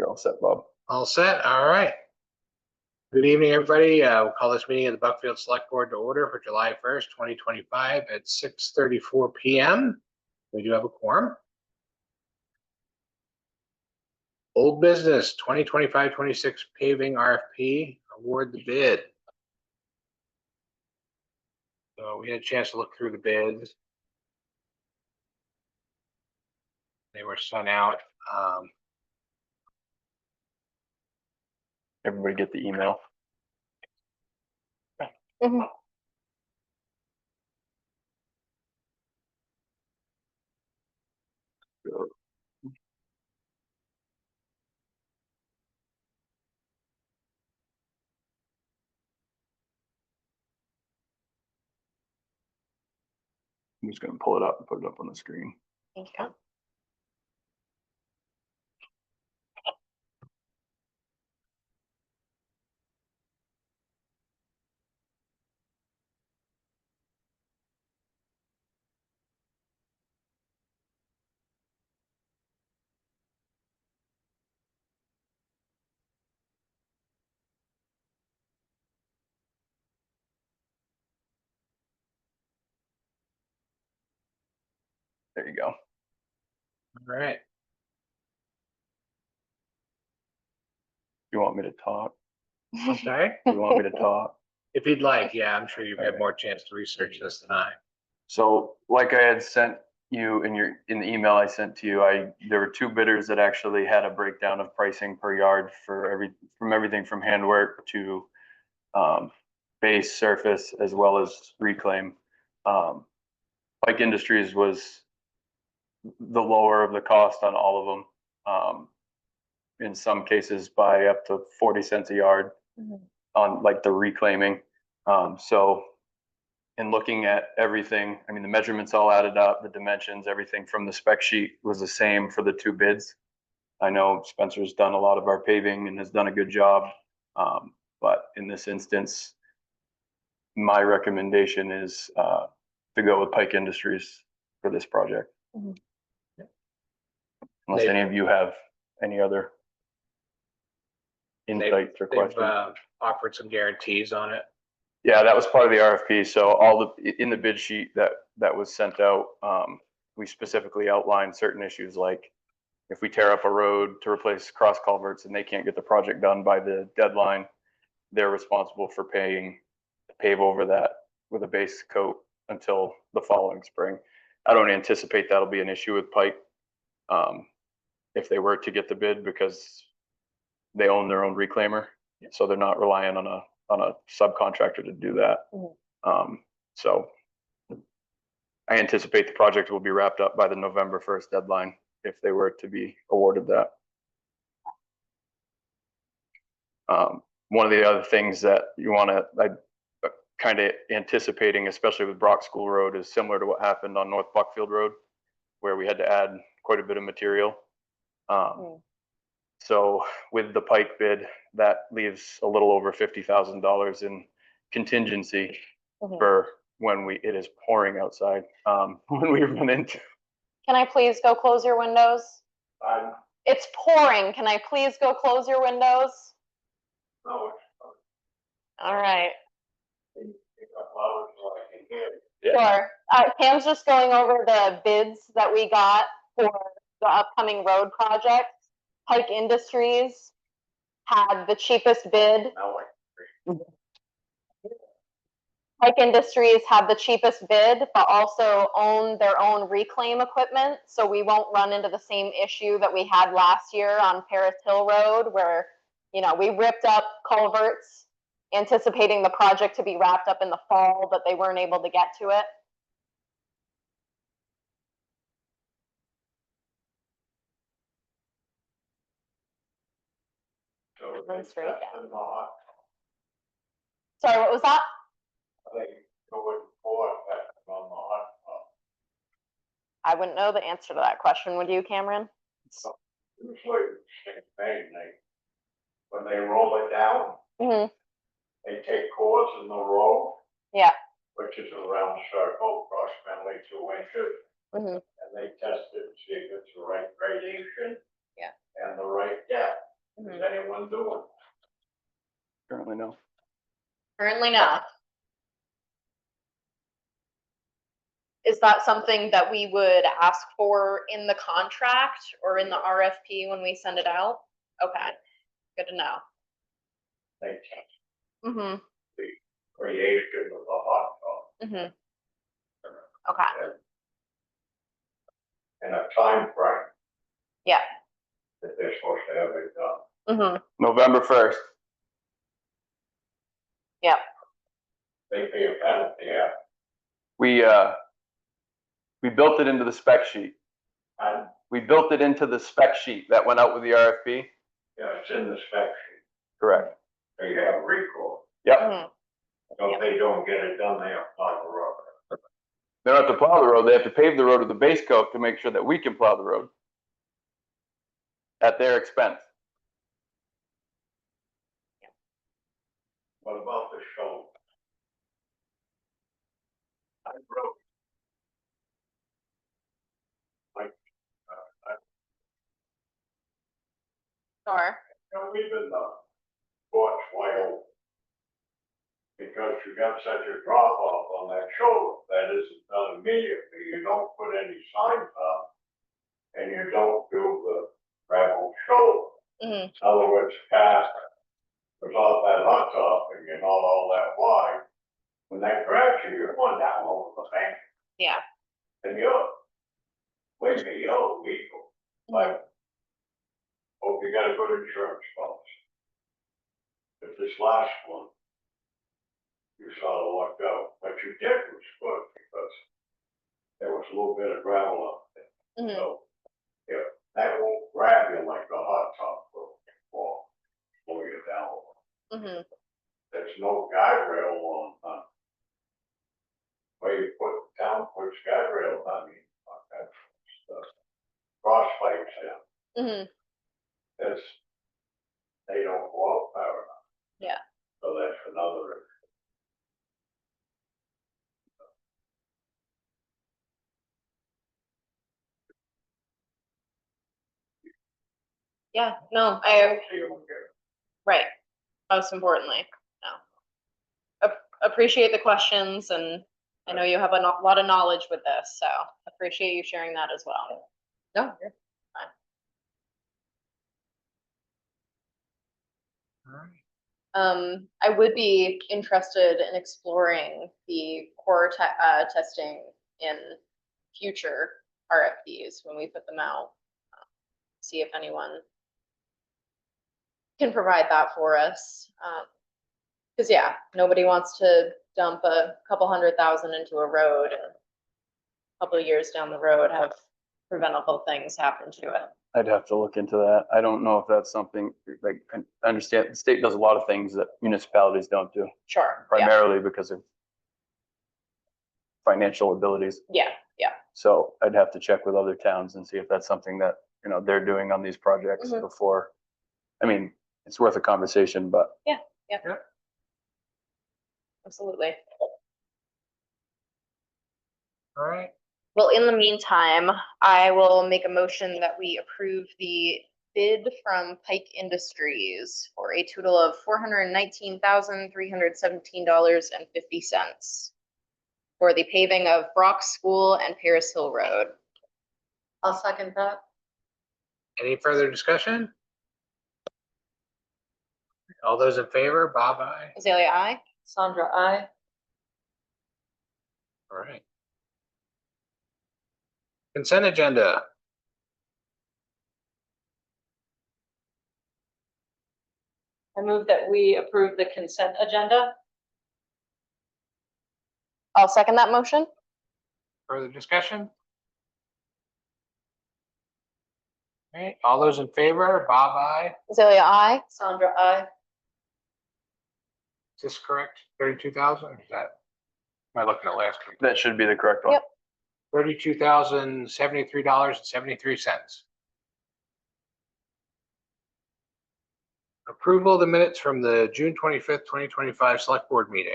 You're all set, Bob. All set. All right. Good evening, everybody. We'll call this meeting of the Buckfield Select Board to order for July 1st, 2025 at 6:34 p.m. We do have a quorum. Old business 2025-26 paving RFP, award the bid. So we had a chance to look through the bids. They were sent out. Everybody get the email. Mm-hmm. I'm just going to pull it up and put it up on the screen. Thank you. There you go. All right. You want me to talk? I'm sorry. You want me to talk? If you'd like, yeah, I'm sure you've had more chance to research this than I. So, like I had sent you in the email I sent to you, there were two bidders that actually had a breakdown of pricing per yard for everything from handwork to base, surface, as well as reclaim. Pike Industries was the lower of the cost on all of them. In some cases by up to 40 cents a yard on like the reclaiming. So in looking at everything, I mean, the measurements all added up, the dimensions, everything from the spec sheet was the same for the two bids. I know Spencer's done a lot of our paving and has done a good job. But in this instance, my recommendation is to go with Pike Industries for this project. Unless any of you have any other insights or questions. Offered some guarantees on it. Yeah, that was part of the RFP. So in the bid sheet that was sent out, we specifically outlined certain issues like if we tear up a road to replace cross culverts and they can't get the project done by the deadline, they're responsible for paying to pave over that with a base coat until the following spring. I don't anticipate that'll be an issue with Pike if they were to get the bid because they own their own reclaimer, so they're not relying on a subcontractor to do that. So I anticipate the project will be wrapped up by the November 1st deadline if they were to be awarded that. One of the other things that you want to kind of anticipating, especially with Brock School Road, is similar to what happened on North Buckfield Road, where we had to add quite a bit of material. So with the Pike bid, that leaves a little over $50,000 in contingency for when it is pouring outside. When we run into. Can I please go close your windows? It's pouring. Can I please go close your windows? No. All right. Yeah. Sure. Pam's just going over the bids that we got for the upcoming road project. Pike Industries had the cheapest bid. Pike Industries had the cheapest bid, but also own their own reclaim equipment. So we won't run into the same issue that we had last year on Paris Hill Road, where, you know, we ripped up culverts anticipating the project to be wrapped up in the fall, but they weren't able to get to it. Sorry, what was that? I wouldn't know the answer to that question. Would you, Cameron? Usually, when they roll it down, they take cores in the road, which is a round circle, approximately 2 inches, and they test it to see if it's the right gradation and the right depth. Is anyone doing? Currently, no. Currently, no. Is that something that we would ask for in the contract or in the RFP when we send it out? Okay, good to know. They change Mm-hmm, the creation of the hot tub. mm-hmm. Okay, And a time frame yeah. that they're supposed to have it done. Mm-hmm, November 1st. yeah. They pay a penalty, yeah. We built it into the spec sheet. And, We built it into the spec sheet that went out with the RFP. yeah, it's in the spec sheet. Correct. So you have recourse. Yep. Mm-hmm. So if they don't get it done, they have to plow the road. They don't have to plow the road. They have to pave the road with the base coat to make sure that we can plow the road at their expense. What about the shoulder? I wrote. Like, Sure. we've been, sports whale. Because you got such a drop off on that shoulder, that isn't done immediately, you don't put any signs up. And you don't do the gravel shoulder. Mm-hmm, In other words, cast, there's all that hot top and you're not all that wide. When that grabs you, you're going down over the bank yeah. and you're, believe me, you're legal. Like, hope you got a good insurance policy. If this last one, you sort of lucked out, what you did was good because there was a little bit of gravel up there. Mm-hmm, So, yeah, that won't grab you like the hot top will, pull you down. mm-hmm. There's no guide rail on, where you put down, puts guide rail, that's the cross pipes in, Mm-hmm. it's, they don't go out far enough. Yeah. So that's another. Yeah, no, right, most importantly, no. Appreciate the questions, and I know you have a lot of knowledge with this, so appreciate you sharing that as well. No, you're All right. I would be interested in exploring the core testing in future RFPs when we put them out. See if anyone can provide that for us. Because yeah, nobody wants to dump a couple $100,000 into a road and a couple of years down the road have preventable things happen to it. I'd have to look into that. I don't know if that's something, like, I understand the state does a lot of things that municipalities don't do, Sure. primarily because of financial abilities. Yeah. Yeah. So I'd have to check with other towns and see if that's something that, they're doing on these projects Mhm. before. I mean, it's worth a conversation, but Yeah. Yeah. Absolutely. All right. Well, in the meantime, I will make a motion that we approve the bid from Pike Industries for a total of $419,317.50 for the paving of Brock School and Paris Hill Road. I'll second that. Any further discussion? All those in favor, Bob, aye. Azalea, aye. Sandra, I. All right. Consent agenda. I move that we approve the consent agenda. I'll second that motion. Further discussion? All right, all those in favor, Bob, aye. Azalea, aye. Sandra, I. Is this correct? 32,000? Is that, am I looking at last week? that should be the correct one. Yep. $32,073.73. Approval of the minutes from the June 25th, 2025 Select Board meeting.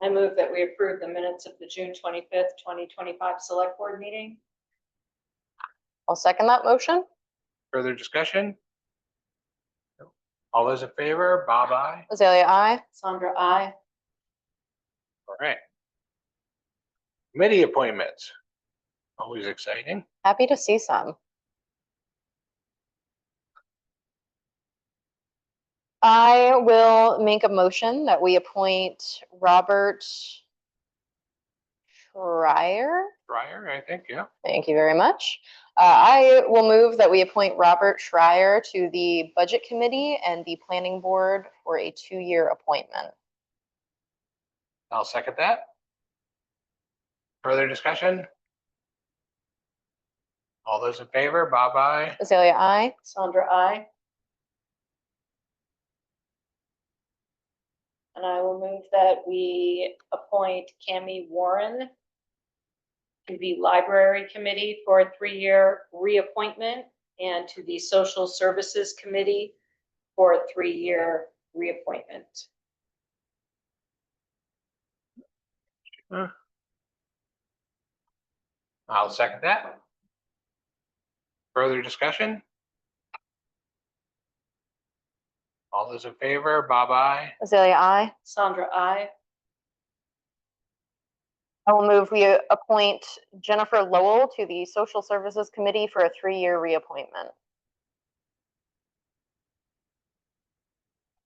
I move that we approve the minutes of the June 25th, 2025 Select Board meeting. I'll second that motion. Further discussion? All those in favor, Bob, aye. Azalea, I. Sandra, I. All right. Committee appointments. Always exciting. Happy to see some. I will make a motion that we appoint Robert Schreier. Dryer, I think, yeah. Thank you very much. I will move that we appoint Robert Schreier to the Budget Committee and the Planning Board for a 2-year appointment. I'll second that. Further discussion? All those in favor, Bob, aye. Azalea, I. Sandra, I. And I will move that we appoint Cammie Warren to the Library Committee for a 3-year reappointment and to the Social Services Committee for a 3-year reappointment. I'll second that. Further discussion? All those in favor, Bob, aye. Azalea, I. Sandra, I. I will move we appoint Jennifer Lowell to the Social Services Committee for a 3-year reappointment.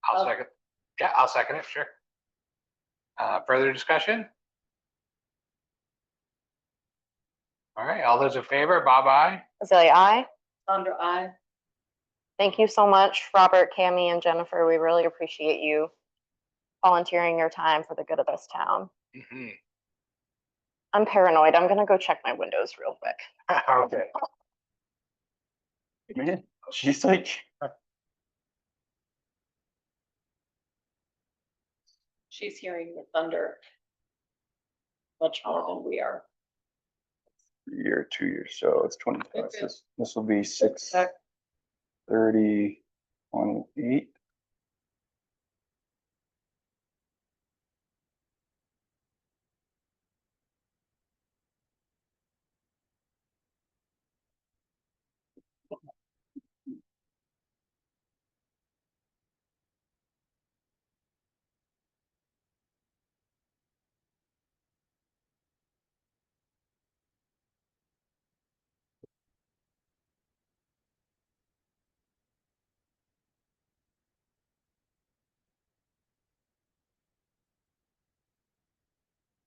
I'll second. Yeah, I'll second it, sure. Further discussion? All right, all those in favor, Bob, aye. Azalea, I. Sandra, I. Thank you so much, Robert, Cammie, and Jennifer. We really appreciate you volunteering your time for the good of this town. Mhm. I'm paranoid. I'm gonna go check my windows real quick. Okay. Man, she's like, She's hearing the thunder much more than we are. year, 2 years, so it's 25. Okay. This will be 6:30, 28.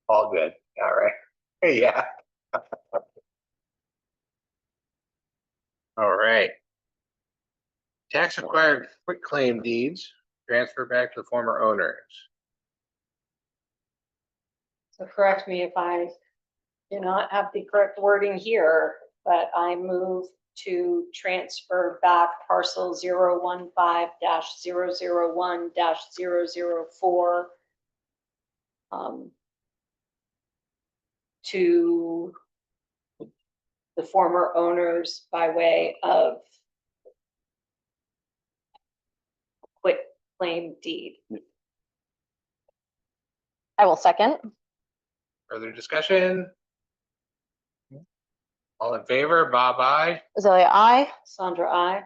All good. All right. Yeah. All right. Tax acquired quitclaim deeds, transfer back to the former owners. So correct me if I do not have the correct wording here, but I move to transfer back parcel 015-001-004 to the former owners by way of quit claim deed. I will second. Further discussion? All in favor, Bob, aye. Azalea, I. Sandra, I.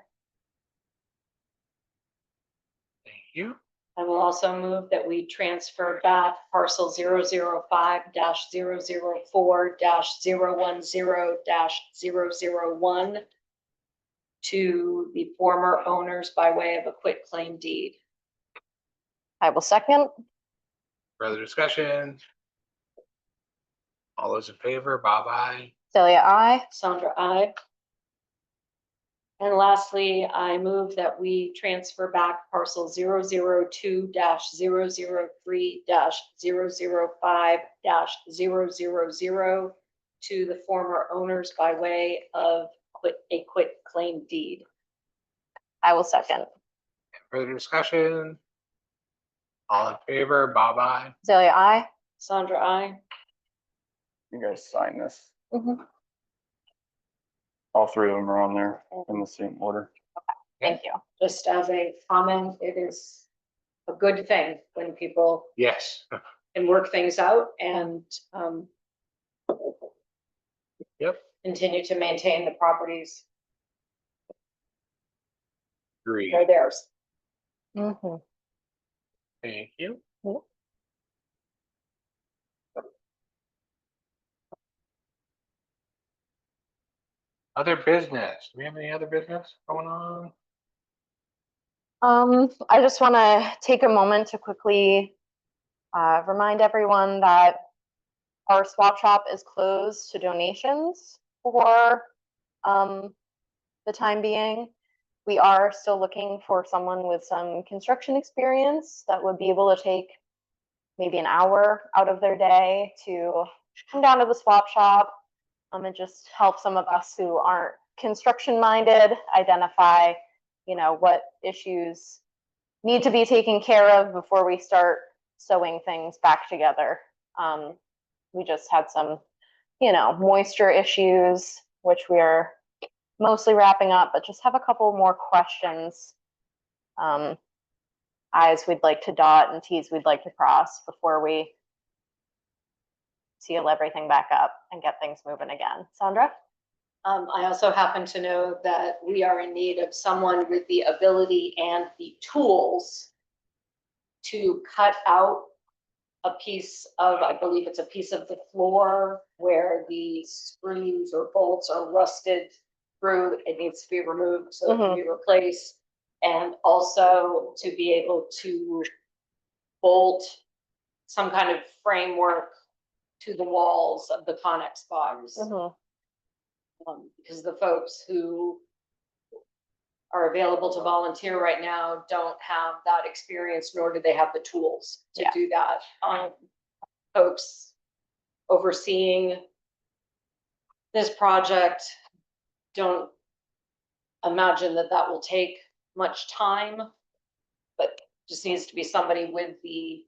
Thank you. I will also move that we transfer back parcel 005-004-010-001 to the former owners by way of a quit claim deed. I will second. Further discussion? All those in favor, Bob, aye. Azalea, I. Sandra, I. And lastly, I move that we transfer back parcel 002-003-005-000 to the former owners by way of a quit claim deed. I will second. Further discussion? All in favor, Bob, aye. Azalea, I. Sandra, I. You guys sign this. Mhm. All 3 of them are on there in the same order. Thank you. Just as a comment, it is a good thing when people Yes. can work things out and Yep. continue to maintain the properties. Agree. They're theirs. Mhm. Thank you. Yep. Other business. Do we have any other business going on? I just want to take a moment to quickly remind everyone that our swap shop is closed to donations for the time being. We are still looking for someone with some construction experience that would be able to take maybe an hour out of their day to come down to the swap shop and just help some of us who aren't construction minded identify, what issues need to be taken care of before we start sewing things back together. We just had some, moisture issues, which we're mostly wrapping up, but just have a couple more questions. I's we'd like to dot and T's we'd like to cross before we seal everything back up and get things moving again. Sandra? I also happen to know that we are in need of someone with the ability and the tools to cut out a piece of, I believe it's a piece of the floor where the screws or bolts are rusted through. It needs to be removed so it can be replaced. And also to be able to bolt some kind of framework to the walls of the Connex box. Because the folks who are available to volunteer right now don't have that experience, nor do they have the tools to do that. Folks overseeing this project don't imagine that that will take much time, but just needs to be somebody with the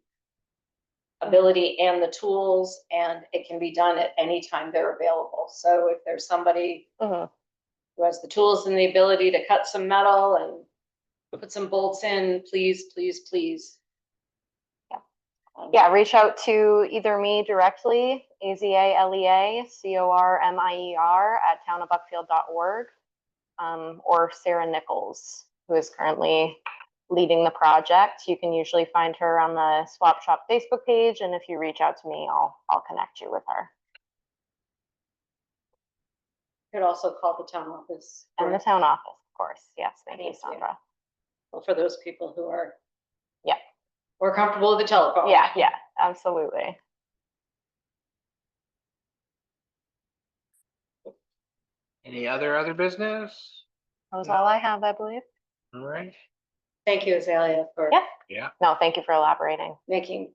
ability and the tools, and it can be done at any time they're available. So if there's somebody who has the tools and the ability to cut some metal and put some bolts in, please, please, please. Yeah, reach out to either me directly, AZALEA at townofbuckfield.org, or Sarah Nichols, who is currently leading the project. You can usually find her on the Swap Shop Facebook page, and if you reach out to me, I'll connect you with her. You could also call the town office. And the town office, of course. Yes, thank you, Sandra. Well, for those people who are Yeah. more comfortable with the telephone. Yeah, absolutely. Any other business? That was all I have, I believe. All right. Thank you, Azalea, for Yeah. No, thank you for elaborating. picking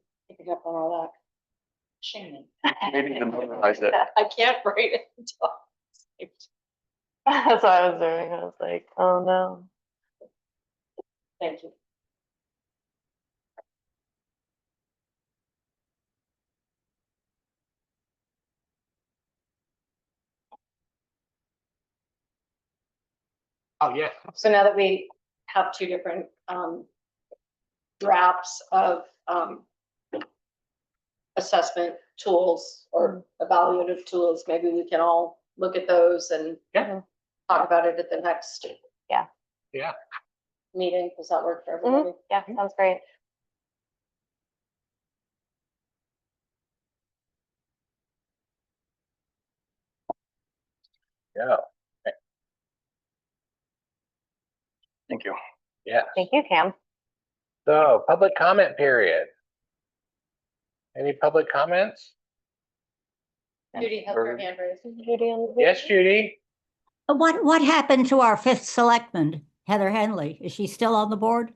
up on all that. Shaming. Maybe even memorize it. I can't write it until. That's what I was doing. I was like, oh no. Thank you. Oh, yes. So now that we have two different drafts of assessment tools or evaluative tools, maybe we can all look at those and talk about it at the next meeting. Does that work for everybody? Yeah, sounds great. Yeah. Thank you. Yeah. Thank you, Cam. So, public comment period. Any public comments? Judy has her hand raised. Judy on the Yes, Judy. What happened to our fifth selectman, Heather Henley? Is she still on the board?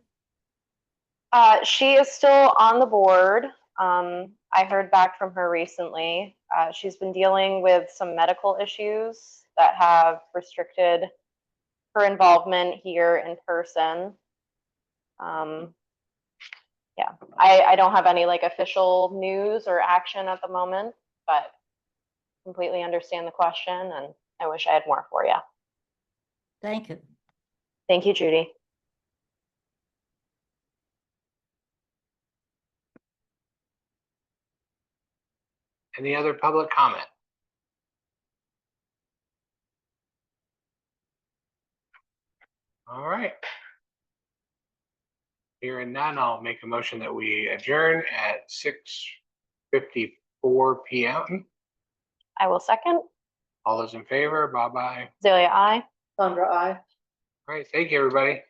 She is still on the board. I heard back from her recently. She's been dealing with some medical issues that have restricted her involvement here in person. Yeah, I don't have any like official news or action at the moment, but completely understand the question, and I wish I had more for you. Thank you. Thank you, Judy. Any other public comment? All right. Hearing none, I'll make a motion that we adjourn at 6:54 PM. I will second. All those in favor, bye-bye. Zelia, I. Sandra, I. All right, thank you, everybody.